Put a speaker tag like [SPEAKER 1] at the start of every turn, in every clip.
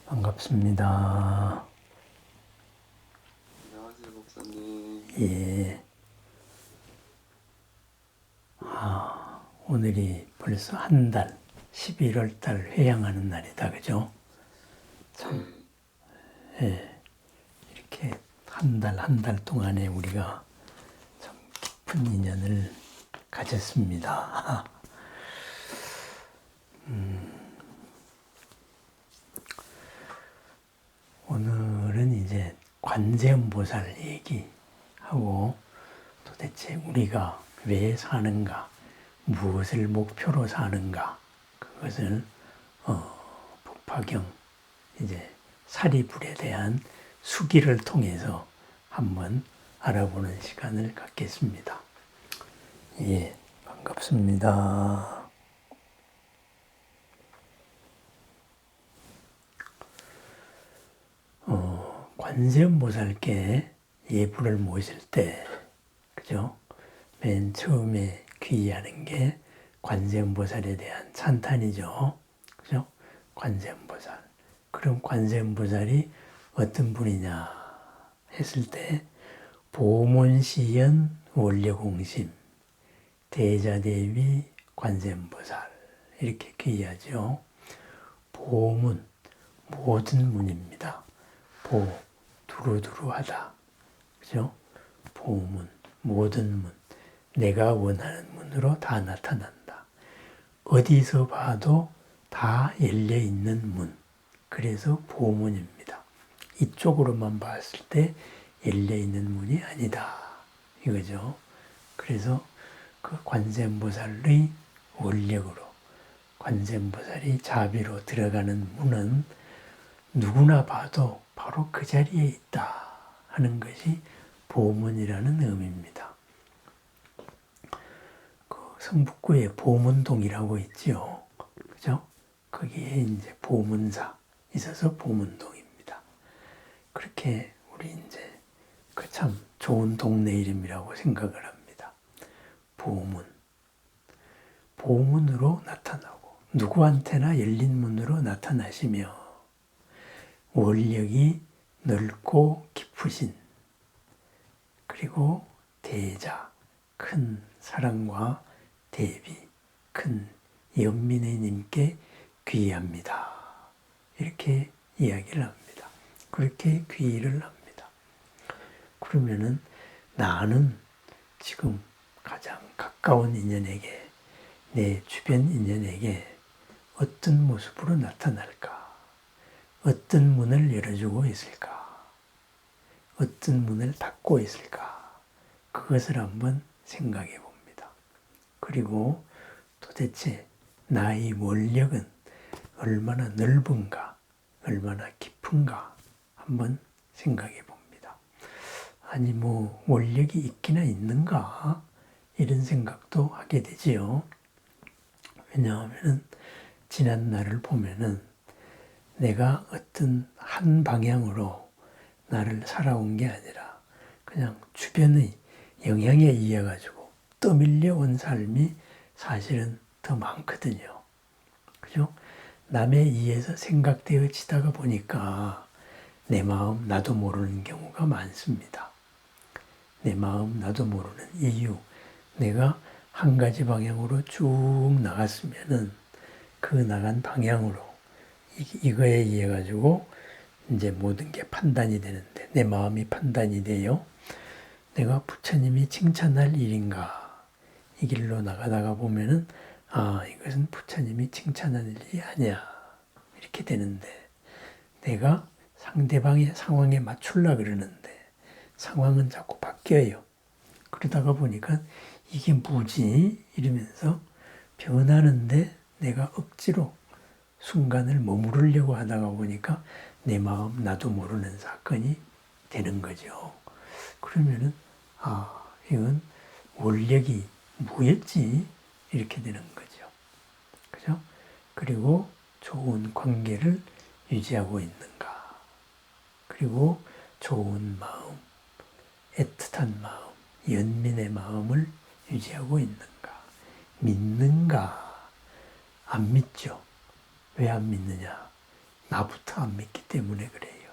[SPEAKER 1] 반갑습니다.
[SPEAKER 2] 안녕하세요, 목사님.
[SPEAKER 1] 예. 오늘이 벌써 한 달, 11월 달 회양하는 날이다. 그죠? 참,
[SPEAKER 2] 네,
[SPEAKER 1] 이렇게 한 달 동안에 우리가 참 깊은 인연을 가졌습니다. 오늘은 이제 관세음보살 얘기하고 도대체 우리가 왜 사는가, 무엇을 목표로 사는가, 그것을 법화경 이제 사리불에 대한 수기를 통해서 한번 알아보는 시간을 갖겠습니다. 예, 반갑습니다. 관세음보살께 예불을 모실 때, 그죠? 맨 처음에 귀의하는 게 관세음보살에 대한 찬탄이죠. 그죠? 관세음보살. 그럼 관세음보살이 어떤 분이냐 했을 때, 보문시연 원려공심, 대자대비 관세음보살. 이렇게 귀의하죠. 보문, 모든 문입니다. 보, 두루두루하다. 그죠? 보문, 모든 문. 내가 원하는 문으로 다 나타난다. 어디서 봐도 다 열려있는 문. 그래서 보문입니다. 이쪽으로만 봤을 때 열려있는 문이 아니다. 이거죠. 그래서 그 관세음보살의 원력으로 관세음보살이 자비로 들어가는 문은 누구나 봐도 바로 그 자리에 있다 하는 것이 보문이라는 의미입니다. 그 성북구에 보문동이라고 있지요. 그죠? 거기에 이제 보문사 있어서 보문동입니다. 그렇게 우리 이제 그 참 좋은 동네 이름이라고 생각을 합니다. 보문. 보문으로 나타나고 누구한테나 열린 문으로 나타나시며 원력이 넓고 깊으신 그리고 대자, 큰 사랑과 대비, 큰 연민의 님께 귀의합니다. 이렇게 이야기를 합니다. 그렇게 귀의를 합니다. 그러면은 나는 지금 가장 가까운 인연에게, 내 주변 인연에게 어떤 모습으로 나타날까? 어떤 문을 열어주고 있을까? 어떤 문을 닫고 있을까? 그것을 한번 생각해 봅니다. 그리고 도대체 나의 원력은 얼마나 넓은가, 얼마나 깊은가 한번 생각해 봅니다. 아니 뭐 원력이 있기나 있는가? 이런 생각도 하게 되지요. 왜냐하면 지난 날을 보면은 내가 어떤 한 방향으로 나를 살아온 게 아니라 그냥 주변의 영향에 의해 가지고 떠밀려 온 삶이 사실은 더 많거든요. 그죠? 남에 의해서 생각되어지다가 보니까 내 마음 나도 모르는 경우가 많습니다. 내 마음 나도 모르는 이유. 내가 한 가지 방향으로 쭉 나갔으면은 그 나간 방향으로 이거에 의해 가지고 이제 모든 게 판단이 되는데 내 마음이 판단이 돼요. 내가 부처님이 칭찬할 일인가? 이 길로 나가다가 보면은 이것은 부처님이 칭찬할 일이 아니야. 이렇게 되는데 내가 상대방의 상황에 맞추려 그러는데 상황은 자꾸 바뀌어요. 그러다가 보니까 이게 뭐지? 이러면서 변하는데 내가 억지로 순간을 머무르려고 하다가 보니까 내 마음 나도 모르는 사건이 되는 거죠. 그러면은 이건 원력이 뭐였지? 이렇게 되는 거죠. 그죠? 그리고 좋은 관계를 유지하고 있는가? 그리고 좋은 마음, 애틋한 마음, 연민의 마음을 유지하고 있는가? 믿는가? 안 믿죠. 왜 안 믿느냐? 나부터 안 믿기 때문에 그래요.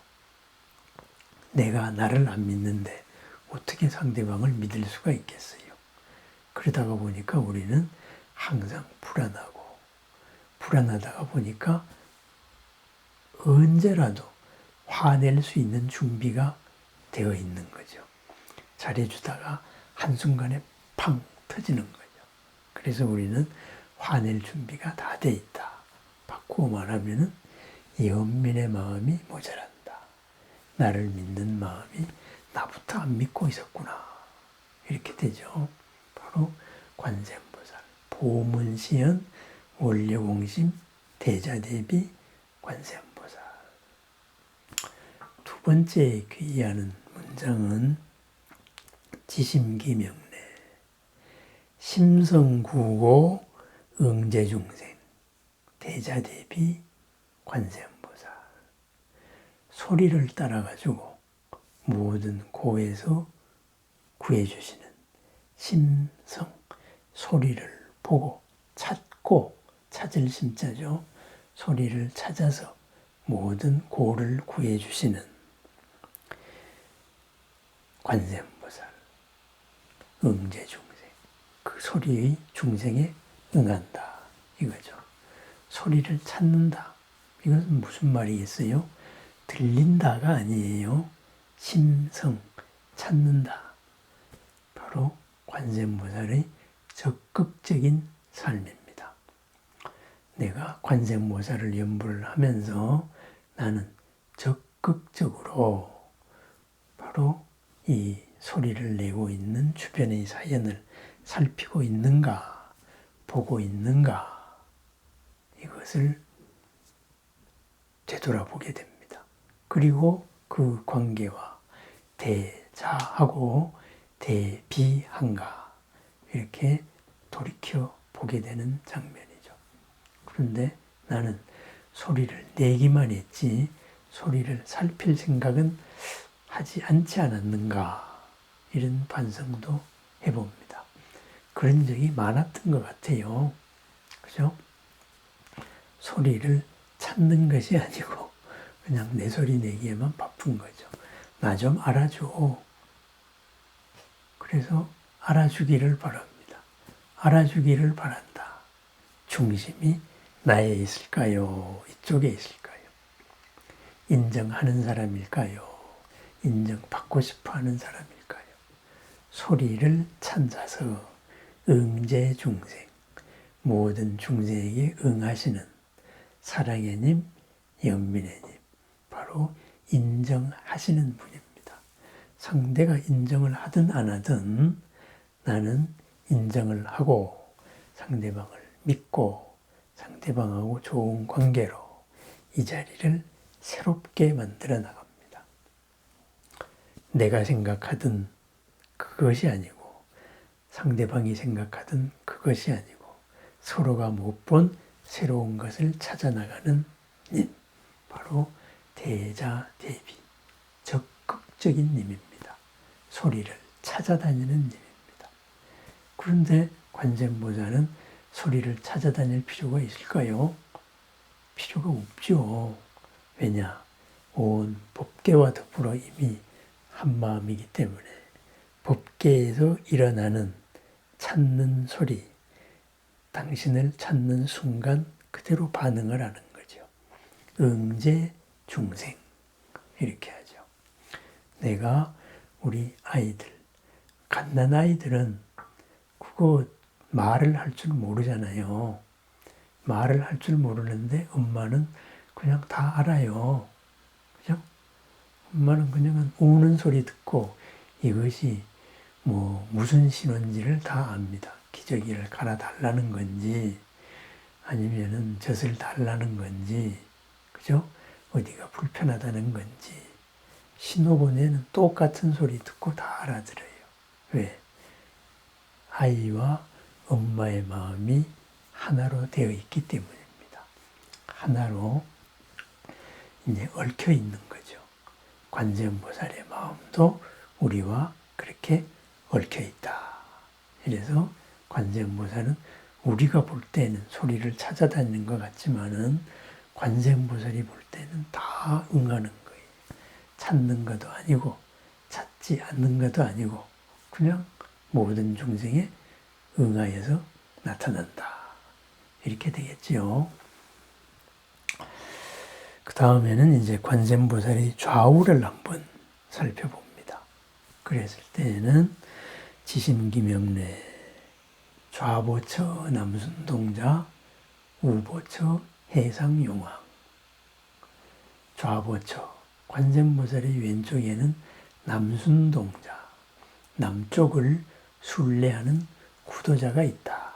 [SPEAKER 1] 내가 나를 안 믿는데 어떻게 상대방을 믿을 수가 있겠어요. 그러다가 보니까 우리는 항상 불안하다가 보니까 언제라도 화낼 수 있는 준비가 되어 있는 거죠. 잘해주다가 한순간에 팡 터지는 거죠. 그래서 우리는 화낼 준비가 다 돼 있다. 바꾸어 말하면은 연민의 마음이 모자란다. 나를 믿는 마음이 나부터 안 믿고 있었구나. 이렇게 되죠. 바로 관세음보살. 보문시연 원료공심 대자대비 관세음보살. 두 번째 귀의하는 문장은 지심기명례 심성구고 응제중생 대자대비 관세음보살. 소리를 따라가지고 모든 고에서 구해주시는 심성, 소리를 보고 찾고, 찾을 심자죠. 소리를 찾아서 모든 고를 구해주시는 관세음보살, 응제중생. 그 소리의 중생에 응한다. 이거죠. 소리를 찾는다. 이것은 무슨 말이겠어요? 들린다가 아니에요. 심성, 찾는다. 바로 관세음보살의 적극적인 삶입니다. 내가 관세음보살을 연불을 하면서 나는 적극적으로 바로 이 소리를 내고 있는 주변의 사연을 살피고 있는가, 보고 있는가, 이것을 되돌아보게 됩니다. 그리고 그 관계와 대자하고 대비한가, 이렇게 돌이켜 보게 되는 장면이죠. 그런데 나는 소리를 내기만 했지 소리를 살필 생각은 하지 않지 않았는가, 이런 반성도 해봅니다. 그런 적이 많았던 것 같아요. 그죠? 소리를 찾는 것이 아니고 그냥 내 소리 내기에만 바쁜 거죠. 나 좀 알아줘. 그래서 알아주기를 바랍니다. 알아주기를 바란다. 중심이 나에 있을까요? 이쪽에 있을까요? 인정하는 사람일까요? 인정받고 싶어 하는 사람일까요? 소리를 찾아서 응제중생, 모든 중생에게 응하시는 사랑의 님, 연민의 님, 바로 인정하시는 분입니다. 상대가 인정을 하든 안 하든 나는 인정을 하고 상대방을 믿고 상대방하고 좋은 관계로 이 자리를 새롭게 만들어 나갑니다. 내가 생각하던 그것이 아니고 상대방이 생각하던 그것이 아니고 서로가 못 본 새로운 것을 찾아 나가는 님, 바로 대자대비, 적극적인 님입니다. 소리를 찾아다니는 님입니다. 그런데 관세음보살은 소리를 찾아다닐 필요가 있을까요? 필요가 없죠. 왜냐? 온 법계와 더불어 이미 한 마음이기 때문에 법계에서 일어나는 찾는 소리, 당신을 찾는 순간 그대로 반응을 하는 거죠. 응제중생, 이렇게 하죠. 내가 우리 아이들, 갓난아이들은 그거 말을 할 줄 모르잖아요. 말을 할 줄 모르는데 엄마는 그냥 다 알아요. 그죠? 엄마는 그냥 우는 소리 듣고 이것이 무슨 신호인지를 다 압니다. 기저귀를 갈아달라는 건지 아니면은 젖을 달라는 건지, 그죠? 어디가 불편하다는 건지 신호본에는 똑같은 소리 듣고 다 알아들어요. 왜? 아이와 엄마의 마음이 하나로 되어 있기 때문입니다. 하나로 이제 얽혀 있는 거죠. 관세음보살의 마음도 우리와 그렇게 얽혀 있다. 그래서 관세음보살은 우리가 볼 때는 소리를 찾아다니는 것 같지만은 관세음보살이 볼 때는 다 응하는 거예요. 찾는 것도 아니고 찾지 않는 것도 아니고 그냥 모든 중생에 응하여서 나타난다. 이렇게 되겠지요. 그 다음에는 이제 관세음보살이 좌우를 한번 살펴봅니다. 그랬을 때에는 지심기명래 좌보처 남순동자 우보처 해상용왕. 좌보처 관세음보살의 왼쪽에는 남순동자 남쪽을 순례하는 구도자가 있다.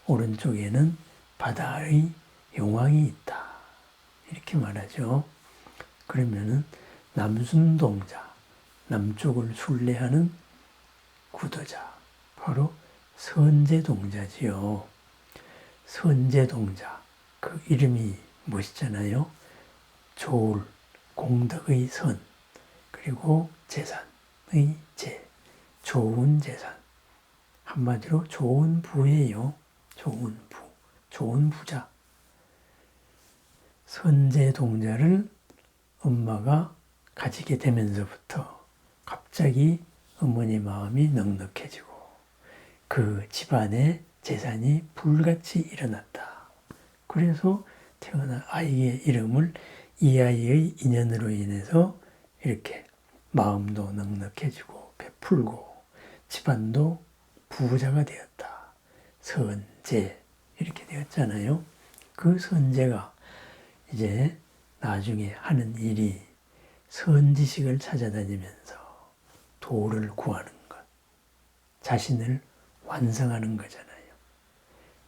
[SPEAKER 1] 오른쪽에는 바다의 용왕이 있다. 이렇게 말하죠. 그러면은 남순동자 남쪽을 순례하는 구도자 바로 선제동자지요. 선제동자 그 이름이 멋있잖아요. 조울 공덕의 선 그리고 재산의 재 좋은 재산 한마디로 좋은 부예요. 좋은 부 좋은 부자. 선제동자를 엄마가 가지게 되면서부터 갑자기 어머니 마음이 넉넉해지고 그 집안의 재산이 불같이 일어났다. 그래서 태어난 아이의 이름을 이 아이의 인연으로 인해서 이렇게 마음도 넉넉해지고 베풀고 집안도 부자가 되었다. 선제 이렇게 되었잖아요. 그 선제가 이제 나중에 하는 일이 선지식을 찾아다니면서 도를 구하는 것, 자신을 완성하는 거잖아요.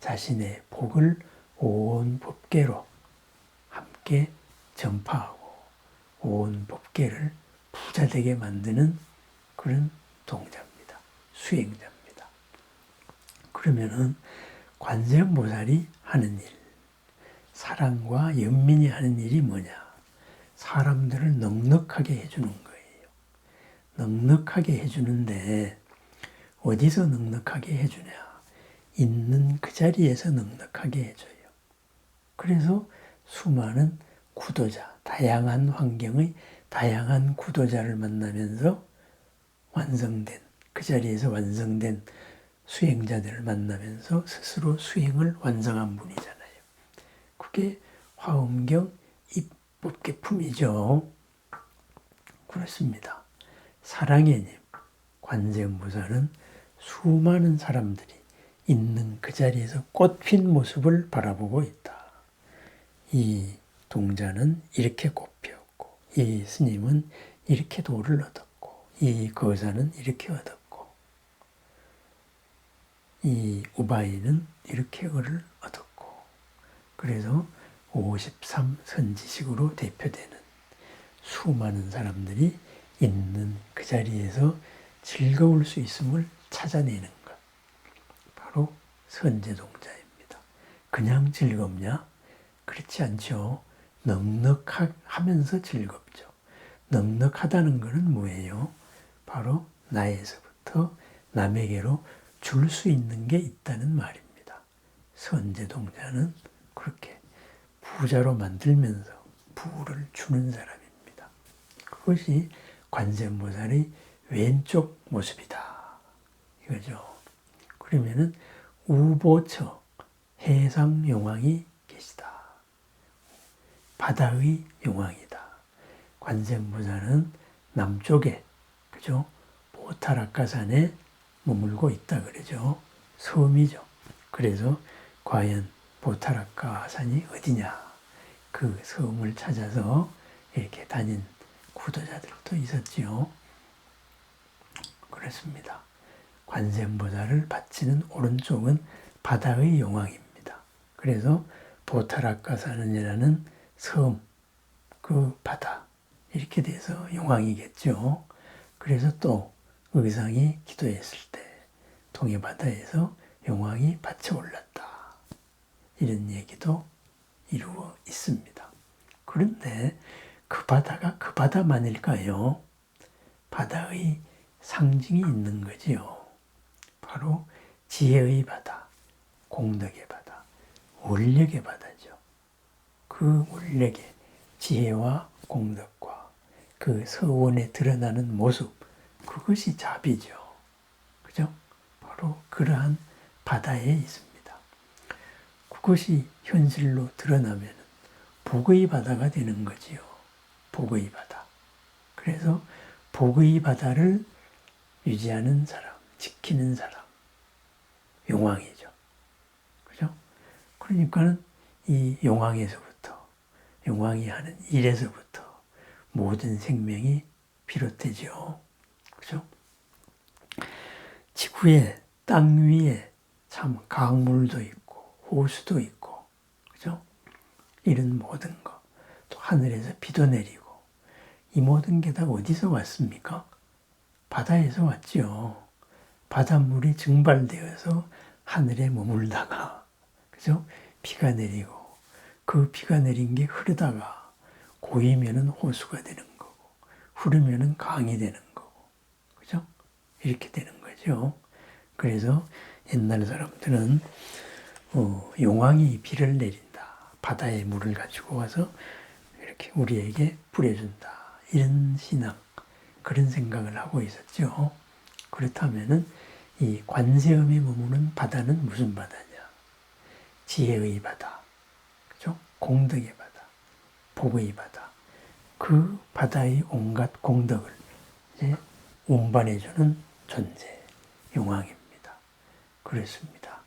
[SPEAKER 1] 자신의 복을 온 법계로 함께 전파하고 온 법계를 부자되게 만드는 그런 동자입니다. 수행자입니다. 그러면은 관세음보살이 하는 일, 사랑과 연민이 하는 일이 뭐냐? 사람들을 넉넉하게 해주는 거예요. 넉넉하게 해주는데 어디서 넉넉하게 해주냐? 있는 그 자리에서 넉넉하게 해줘요. 그래서 수많은 구도자, 다양한 환경의 다양한 구도자를 만나면서 완성된, 그 자리에서 완성된 수행자들을 만나면서 스스로 수행을 완성한 분이잖아요. 그게 화엄경 입법계품이죠. 그렇습니다. 사랑의 님, 관세음보살은 수많은 사람들이 있는 그 자리에서 꽃핀 모습을 바라보고 있다. 이 동자는 이렇게 꽃피었고, 이 스님은 이렇게 도를 얻었고, 이 거사는 이렇게 얻었고, 이 우바이는 이렇게 을을 얻었고, 그래서 53선지식으로 대표되는 수많은 사람들이 있는 그 자리에서 즐거울 수 있음을 찾아내는 것. 바로 선제동자입니다. 그냥 즐겁냐? 그렇지 않죠. 넉넉하면서 즐겁죠. 넉넉하다는 것은 뭐예요? 바로 나에서부터 남에게로 줄 수 있는 게 있다는 말입니다. 선제동자는 그렇게 부자로 만들면서 부를 주는 사람입니다. 그것이 관세음보살의 왼쪽 모습이다. 이거죠. 그러면은 우보처 해상용왕이 계시다. 바다의 용왕이다. 관세음보살은 남쪽에 그죠? 보타라카산에 머물고 있다 그러죠. 섬이죠. 그래서 과연 보타라카산이 어디냐? 그 섬을 찾아서 이렇게 다닌 구도자들도 있었지요. 그렇습니다. 관세음보살을 바치는 오른쪽은 바다의 용왕입니다. 그래서 보타라카산이라는 섬, 그 바다 이렇게 돼서 용왕이겠죠. 그래서 또 의상이 기도했을 때 동해바다에서 용왕이 받쳐 올랐다. 이런 얘기도 이루어 있습니다. 그런데 그 바다가 그 바다만일까요? 바다의 상징이 있는 거지요. 바로 지혜의 바다, 공덕의 바다, 원력의 바다죠. 그 물력의 지혜와 공덕과 그 서원에 드러나는 모습, 그것이 자비죠. 그죠? 바로 그러한 바다에 있습니다. 그것이 현실로 드러나면 복의 바다가 되는 거지요. 복의 바다. 그래서 복의 바다를 유지하는 사람, 지키는 사람, 용왕이죠. 그죠? 그러니까는 이 용왕에서부터, 용왕이 하는 일에서부터 모든 생명이 비롯되죠. 그죠? 지구에, 땅 위에 참 강물도 있고, 호수도 있고, 그죠? 이런 모든 것, 또 하늘에서 비도 내리고, 이 모든 게 다 어디서 왔습니까? 바다에서 왔죠. 바닷물이 증발되어서 하늘에 머물다가, 그죠? 비가 내리고, 그 비가 내린 게 흐르다가 고이면은 호수가 되는 거고, 흐르면은 강이 되는 거고, 그죠? 이렇게 되는 거죠. 그래서 옛날 사람들은 용왕이 비를 내린다. 바다에 물을 가지고 와서 이렇게 우리에게 뿌려준다. 이런 신앙, 그런 생각을 하고 있었죠. 그렇다면은 이 관세음에 머무는 바다는 무슨 바다냐? 지혜의 바다, 그죠? 공덕의 바다, 복의 바다. 그 바다의 온갖 공덕을 이제 운반해주는 존재, 용왕입니다. 그렇습니다.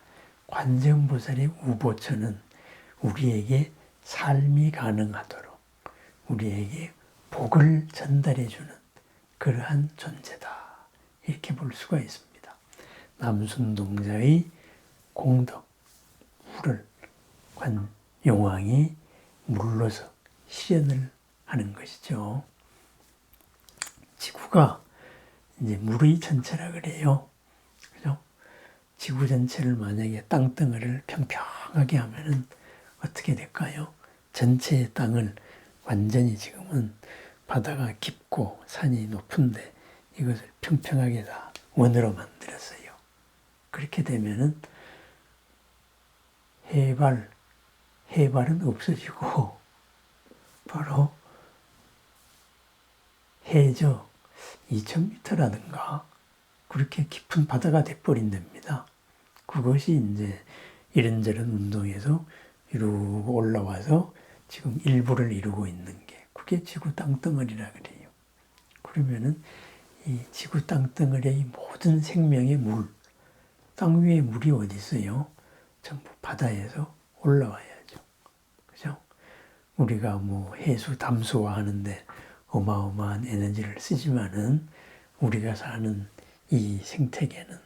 [SPEAKER 1] 관세음보살의 우보처는 우리에게 삶이 가능하도록 우리에게 복을 전달해주는 그러한 존재다. 이렇게 볼 수가 있습니다. 남순동자의 공덕, 물을 용왕이 물로서 실현을 하는 것이죠. 지구가 이제 물의 전체라 그래요. 그죠? 지구 전체를 만약에 땅덩어리를 평평하게 하면은 어떻게 될까요? 전체의 땅을 완전히 지금은 바다가 깊고 산이 높은데 이것을 평평하게 다 원으로 만들었어요. 그렇게 되면은 해발은 없어지고 바로 해저 2000m라든가 그렇게 깊은 바다가 돼버린답니다. 그것이 이제 이런저런 운동에서 이루고 올라와서 지금 일부를 이루고 있는 게 그게 지구 땅덩어리라 그래요. 그러면은 이 지구 땅덩어리의 모든 생명의 물, 땅 위에 물이 어디 있어요? 전부 바다에서 올라와야죠. 그죠? 우리가 뭐 해수, 담수화 하는데 어마어마한 에너지를 쓰지만은 우리가 사는 이 생태계는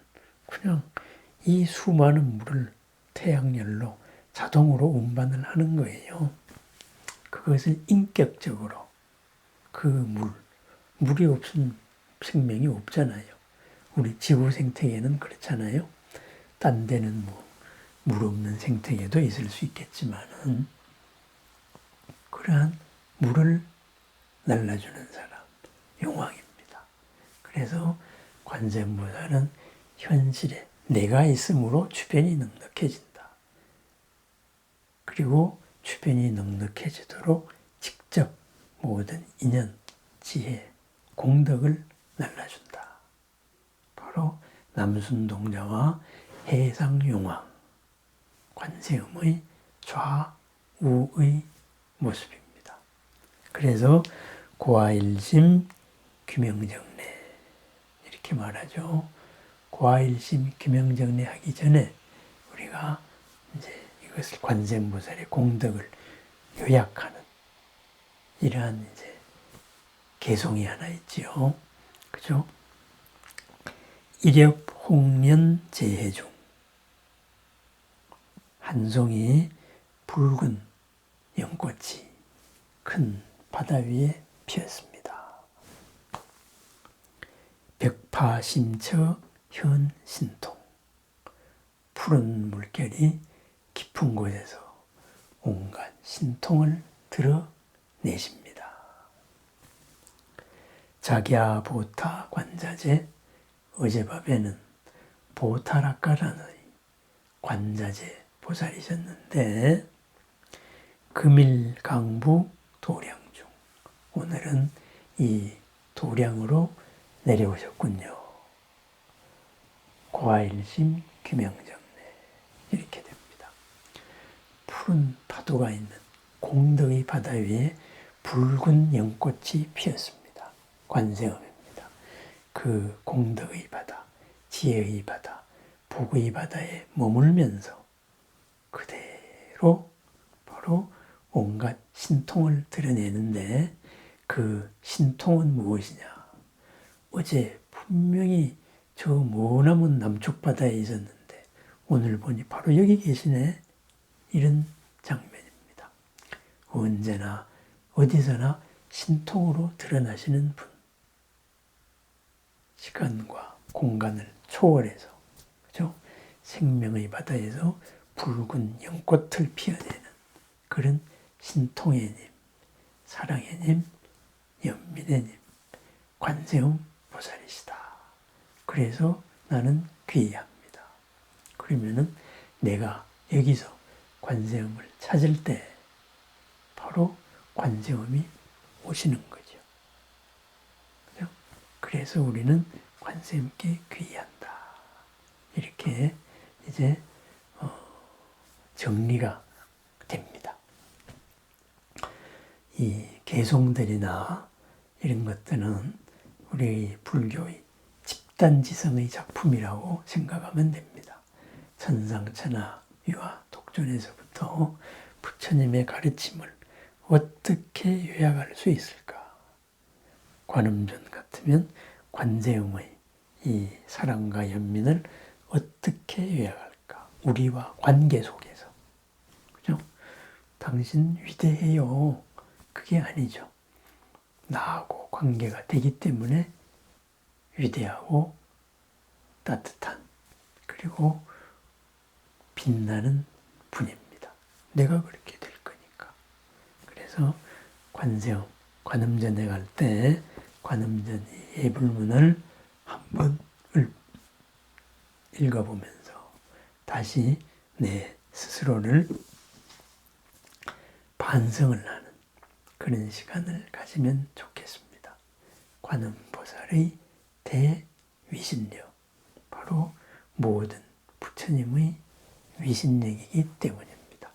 [SPEAKER 1] 그냥 이 수많은 물을 태양열로 자동으로 운반을 하는 거예요. 그것을 인격적으로 그 물이 없으면 생명이 없잖아요. 우리 지구 생태계는 그렇잖아요. 딴 데는 물 없는 생태계도 있을 수 있겠지만은 그러한 물을 날라주는 사람, 용왕입니다. 그래서 관세음보살은 현실에 내가 있으므로 주변이 넉넉해진다. 그리고 주변이 넉넉해지도록 직접 모든 인연, 지혜, 공덕을 날라준다. 바로 남순동자와 해상용왕, 관세음의 좌우의 모습입니다. 그래서 고아일심 규명정례 이렇게 말하죠. 고아일심 규명정례 하기 전에 우리가 이제 이것을 관세음보살의 공덕을 요약하는 이러한 이제 개송이 하나 있지요. 그죠? 이력 홍련 재해중 한 송이 붉은 연꽃이 큰 바다 위에 피었습니다. 벽파심처 현신통 푸른 물결이 깊은 곳에서 온갖 신통을 드러내십니다. 자기야 보타 관자재 어젯밤에는 보타라카라의 관자재 보살이셨는데 금일강부 도량중. 오늘은 이 도량으로 내려오셨군요. 고아일심 귀명정내. 이렇게 됩니다. 푸른 파도가 있는 공덕의 바다 위에 붉은 연꽃이 피었습니다. 관세음입니다. 그 공덕의 바다, 지혜의 바다, 복의 바다에 머물면서 그대로 바로 온갖 신통을 드러내는데 그 신통은 무엇이냐? 어제 분명히 저 머나먼 남쪽 바다에 있었는데 오늘 보니 바로 여기 계시네. 이런 장면입니다. 언제나 어디서나 신통으로 드러나시는 분. 시간과 공간을 초월해서, 그죠? 생명의 바다에서 붉은 연꽃을 피어내는 그런 신통의 님, 사랑의 님, 연민의 님, 관세음 보살이시다. 그래서 나는 귀의합니다. 그러면은 내가 여기서 관세음을 찾을 때 바로 관세음이 오시는 거죠. 그죠? 그래서 우리는 관세음께 귀의한다. 이렇게 이제 정리가 됩니다. 이 개송들이나 이런 것들은 우리 불교의 집단지성의 작품이라고 생각하면 됩니다. 천상천하 유화 독존에서부터 부처님의 가르침을 어떻게 요약할 수 있을까? 관음전 같으면 관세음의 이 사랑과 연민을 어떻게 요약할까? 우리와 관계 속에서. 그죠? 당신 위대해요. 그게 아니죠. 나하고 관계가 되기 때문에 위대하고 따뜻한 그리고 빛나는 분입니다. 내가 그렇게 될 거니까. 그래서 관세음, 관음전에 갈 때 관음전 예불문을 한번 읽어보면서 다시 내 스스로를 반성을 하는 그런 시간을 가지면 좋겠습니다. 관음보살의 대위신력, 바로 모든 부처님의 위신력이기 때문입니다.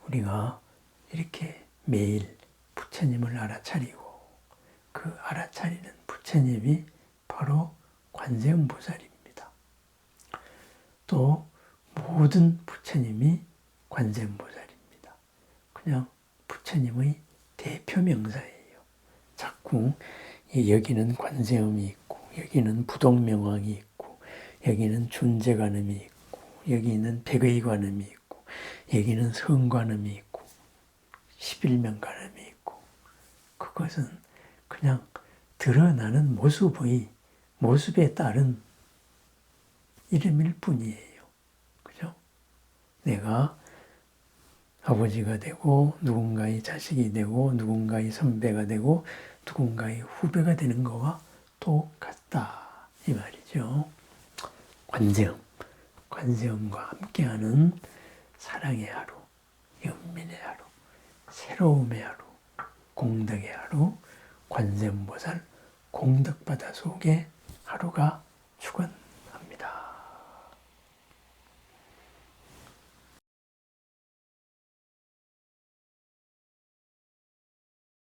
[SPEAKER 1] 우리가 이렇게 매일 부처님을 알아차리고 그 알아차리는 부처님이 바로 관세음보살입니다. 또 모든 부처님이 관세음보살입니다. 그냥 부처님의 대표 명사예요. 자꾸 여기는 관세음이 있고 여기는 부동명왕이 있고 여기는 존재관음이 있고 여기는 백의관음이 있고 여기는 성관음이 있고 11명관음이 있고 그것은 그냥 드러나는 모습에 따른 이름일 뿐이에요. 그죠? 내가 아버지가 되고 누군가의 자식이 되고 누군가의 선배가 되고 누군가의 후배가 되는 거와 똑같다 이 말이죠. 관세음과 함께하는 사랑의 하루, 연민의 하루, 새로움의 하루, 공덕의 하루, 관세음보살 공덕바다 속에 하루가 죽었다.